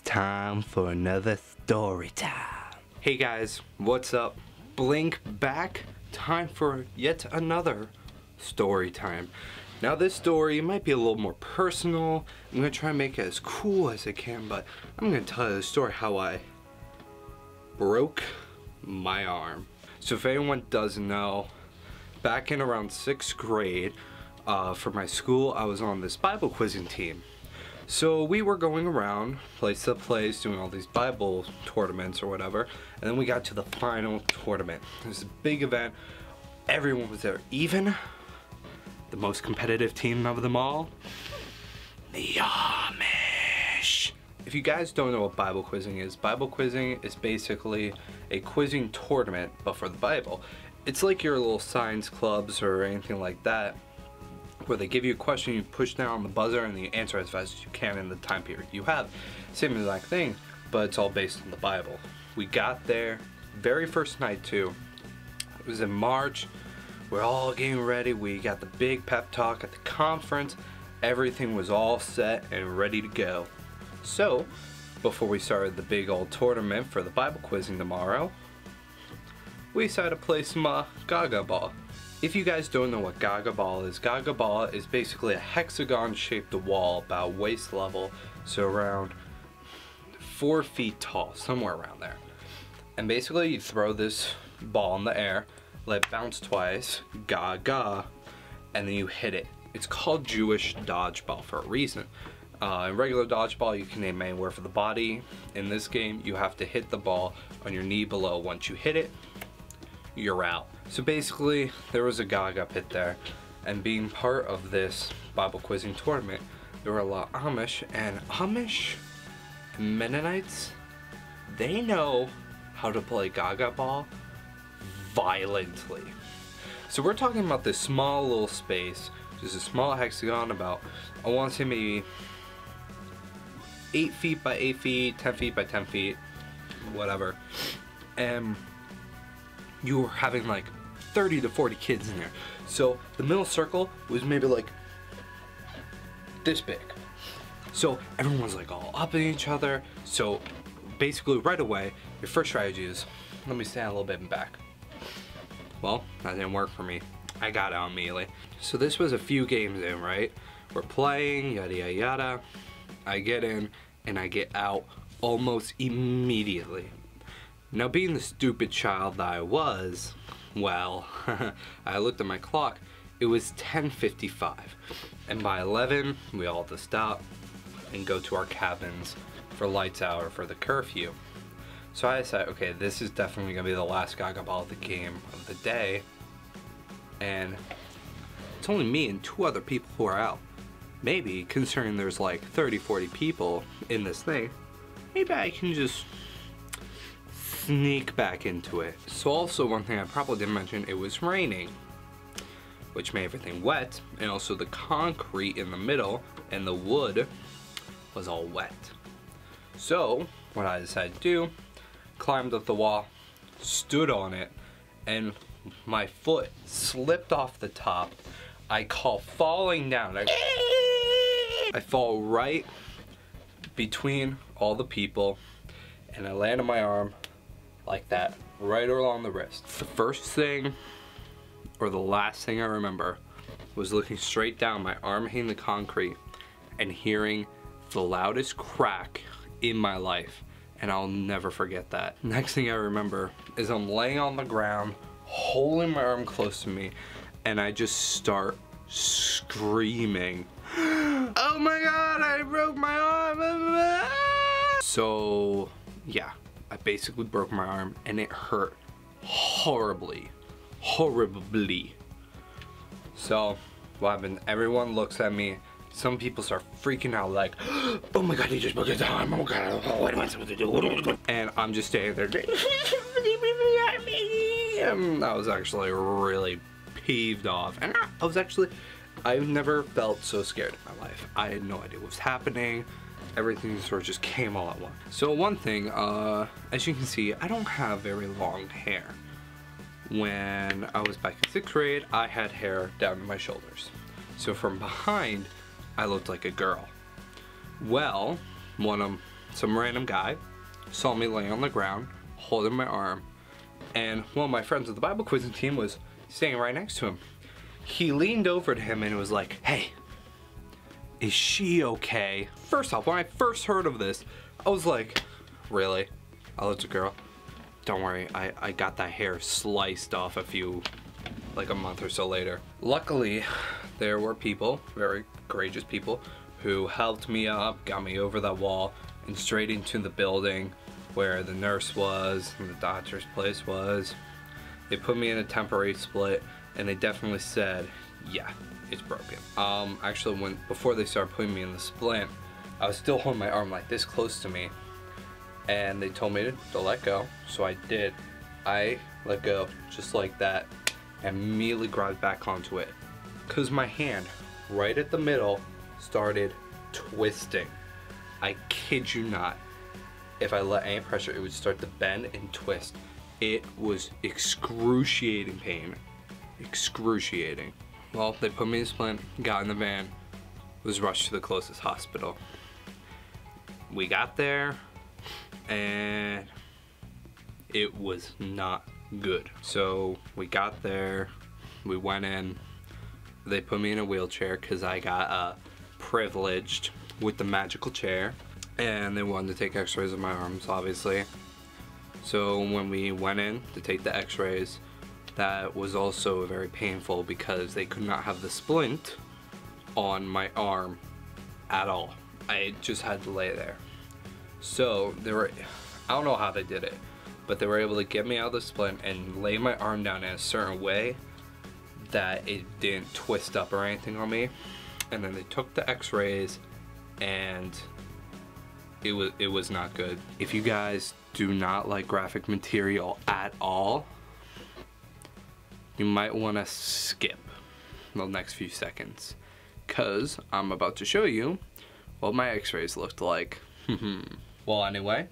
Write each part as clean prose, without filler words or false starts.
time for another story time. Hey guys, what's up? Blink back. Time for yet another story time. Now this story might be a little more personal. I'm gonna try and make it as cool as I can, but I'm gonna tell you the story how I broke my arm. So if anyone doesn't know, back in around 6th grade, for my school, I was on this Bible quizzing team. So we were going around place to place doing all these Bible tournaments or whatever, and then we got to the final tournament. It was a big event. Everyone was there, even the most competitive team of them all, the Amish. If you guys don't know what Bible quizzing is basically a quizzing tournament, but for the Bible. It's like your little science clubs or anything like that, where they give you a question, you push down on the buzzer, and you answer as fast as you can in the time period you have. Same exact thing, but it's all based on the Bible. We got there, very first night too. It was in March. We're all getting ready. We got the big pep talk at the conference. Everything was all set and ready to go. So, before we started the big old tournament for the Bible quizzing tomorrow, we decided to play some Gaga Ball. If you guys don't know what Gaga Ball is basically a hexagon shaped wall about waist level, so around 4 feet tall, somewhere around there. And basically you throw this ball in the air, let it bounce twice, Gaga, and then you hit it. It's called Jewish dodgeball for a reason. In regular dodgeball you can aim anywhere for the body. In this game you have to hit the ball on your knee below. Once you hit it, you're out. So basically there was a Gaga pit there, and being part of this Bible quizzing tournament there were a lot of Amish, and Amish Mennonites, they know how to play Gaga Ball violently. So we're talking about this small little space, just a small hexagon about, I want to say maybe 8 feet by 8 feet, 10 feet by 10 feet, whatever. And you were having like 30 to 40 kids in there. So the middle circle was maybe like this big. So everyone was like all up in each other. So basically right away, your first strategy is, let me stand a little bit in back. Well, that didn't work for me. I got out immediately. So this was a few games in, right? We're playing, yada yada yada. I get in and I get out almost immediately. Now being the stupid child that I was, well, I looked at my clock, it was 10:55, and by 11 we all had to stop and go to our cabins for lights out or for the curfew. So I decided, okay, this is definitely gonna be the last Gaga Ball of the game of the day, and it's only me and 2 other people who are out. Maybe, considering there's like 30-40 people in this thing, maybe I can just sneak back into it. So also one thing I probably didn't mention, it was raining, which made everything wet, and also the concrete in the middle and the wood was all wet. So what I decided to do, climbed up the wall, stood on it, and my foot slipped off the top. I call falling down. I fall right between all the people, and I land on my arm like that, right along the wrist. The first thing, or the last thing I remember, was looking straight down, my arm hitting the concrete, and hearing the loudest crack in my life, and I'll never forget that. Next thing I remember is I'm laying on the ground, holding my arm close to me, and I just start screaming, "Oh my God, I broke my arm!" So yeah, I basically broke my arm, and it hurt horribly. So what happened, everyone looks at me, some people start freaking out like, "Oh my God, he just broke his arm, oh God, what am I supposed to do?" And I'm just standing there, and I was actually really peeved off, and I've never felt so scared in my life. I had no idea what was happening. Everything sort of just came all at once. So one thing, as you can see, I don't have very long hair. When I was back in 6th grade, I had hair down to my shoulders. So from behind, I looked like a girl. Well, one of some random guy saw me laying on the ground, holding my arm, and one of my friends with the Bible quizzing team was standing right next to him. He leaned over to him and was like, "Hey, is she okay?" First off, when I first heard of this, I was like, "Really? Oh, it's a girl? Don't worry, I got that hair sliced off like a month or so later." Luckily, there were people, very courageous people, who helped me up, got me over that wall, and straight into the building where the nurse was and the doctor's place was. They put me in a temporary split, and they definitely said, yeah, it's broken. Actually, before they started putting me in the splint, I was still holding my arm like this close to me, and they told me to let go, so I did. I let go just like that and immediately grabbed back onto it, because my hand right at the middle started twisting. I kid you not. If I let any pressure, it would start to bend and twist. It was excruciating pain. Excruciating. Well, they put me in a splint, got in the van, was rushed to the closest hospital. We got there, and it was not good. So we got there, we went in, they put me in a wheelchair because I got privileged with the magical chair, and they wanted to take x-rays of my arms, obviously. So when we went in to take the x-rays, that was also very painful because they could not have the splint on my arm at all. I just had to lay there. So I don't know how they did it, but they were able to get me out of the splint and lay my arm down in a certain way that it didn't twist up or anything on me. And then they took the x-rays, and it was not good. If you guys do not like graphic material at all, you might want to skip the next few seconds, because I'm about to show you what my x-rays looked like. Well, anyway,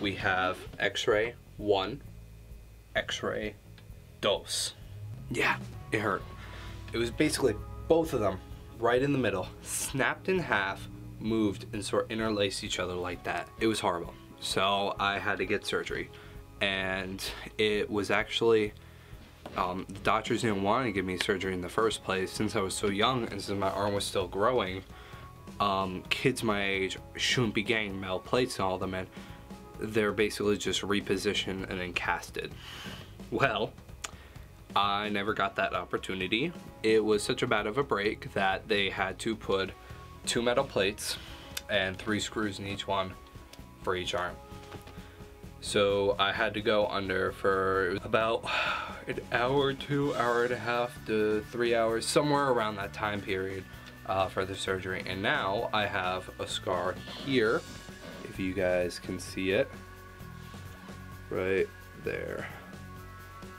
we have x-ray 1, x-ray 2. Yeah, it hurt. It was basically both of them right in the middle, snapped in half, moved, and sort of interlaced each other like that. It was horrible. So I had to get surgery, and it was actually the doctors didn't want to give me surgery in the first place since I was so young and since my arm was still growing. Kids my age shouldn't be getting metal plates and all of them, and they're basically just repositioned and then casted. Well, I never got that opportunity. It was such a bad of a break that they had to put 2 metal plates and 3 screws in each one for each arm. So I had to go under for about an hour or 2, hour and a half to 3 hours, somewhere around that time period for the surgery. And now I have a scar here, if you guys can see it, right there.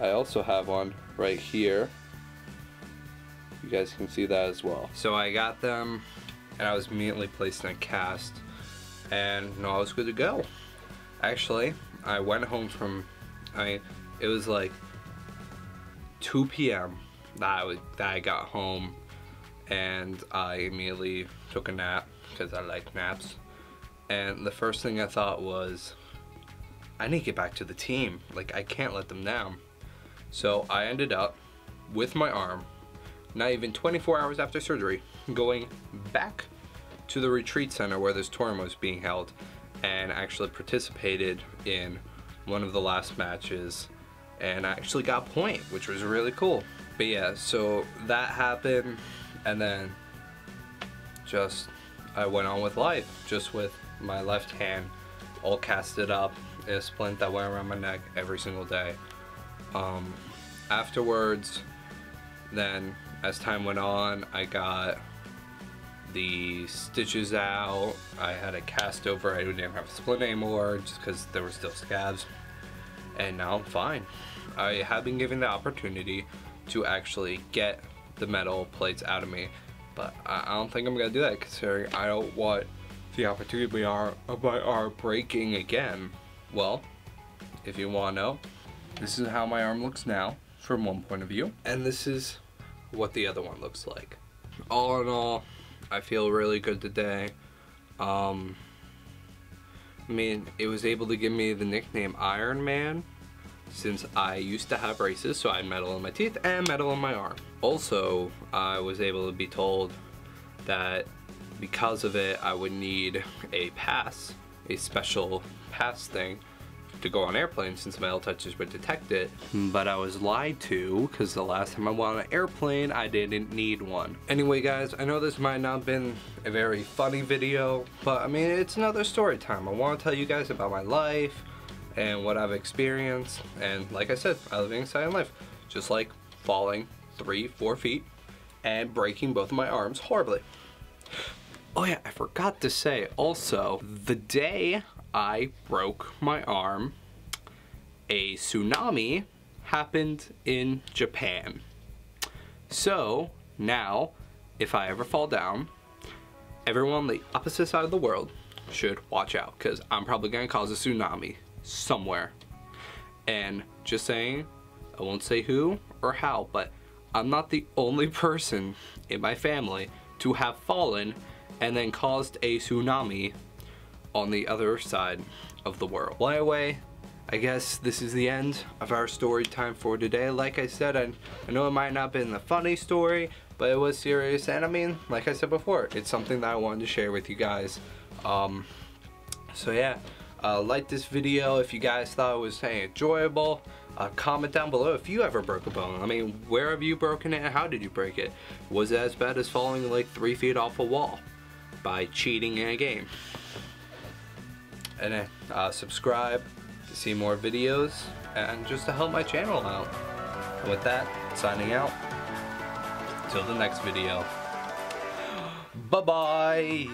I also have one right here. You guys can see that as well. So I got them, and I was immediately placed in a cast, and I was good to go. Actually, I went home from, it was like 2 p.m. that I got home, and I immediately took a nap because I like naps. And the first thing I thought was, I need to get back to the team. Like, I can't let them down. So I ended up with my arm, not even 24 hours after surgery, going back to the retreat center where this tournament was being held, and actually participated in one of the last matches, and I actually got a point, which was really cool. But yeah, so that happened, and then just I went on with life, just with my left hand all casted up in a splint that went around my neck every single day. Afterwards, then as time went on, I got the stitches out. I had a cast over. I didn't have a splint anymore just because there were still scabs, and now I'm fine. I have been given the opportunity to actually get the metal plates out of me, but I don't think I'm gonna do that, considering I don't want the opportunity of my arm breaking again. Well, if you want to know, this is how my arm looks now from one point of view, and this is what the other one looks like. All in all, I feel really good today. I mean, it was able to give me the nickname Iron Man since I used to have braces, so I had metal in my teeth and metal in my arm. Also, I was able to be told that because of it, I would need a pass, a special pass thing to go on airplanes since metal touches would detect it. But I was lied to because the last time I went on an airplane, I didn't need one. Anyway guys, I know this might not have been a very funny video, but I mean, it's another story time. I want to tell you guys about my life and what I've experienced. And like I said, I live an exciting life. Just like falling 3-4 feet and breaking both of my arms horribly. Oh yeah, I forgot to say also, the day I broke my arm, a tsunami happened in Japan. So now, if I ever fall down, everyone on the opposite side of the world should watch out, because I'm probably going to cause a tsunami somewhere. And just saying, I won't say who or how, but I'm not the only person in my family to have fallen and then caused a tsunami on the other side of the world. Well, anyway, I guess this is the end of our story time for today. Like I said, I know it might not have been a funny story, but it was serious, and I mean, like I said before, it's something that I wanted to share with you guys. So yeah, like this video if you guys thought it was enjoyable. Comment down below if you ever broke a bone. I mean, where have you broken it and how did you break it? Was it as bad as falling like 3 feet off a wall by cheating in a game? And then subscribe to see more videos and just to help my channel out. And with that, signing out. Till the next video. Bye-bye.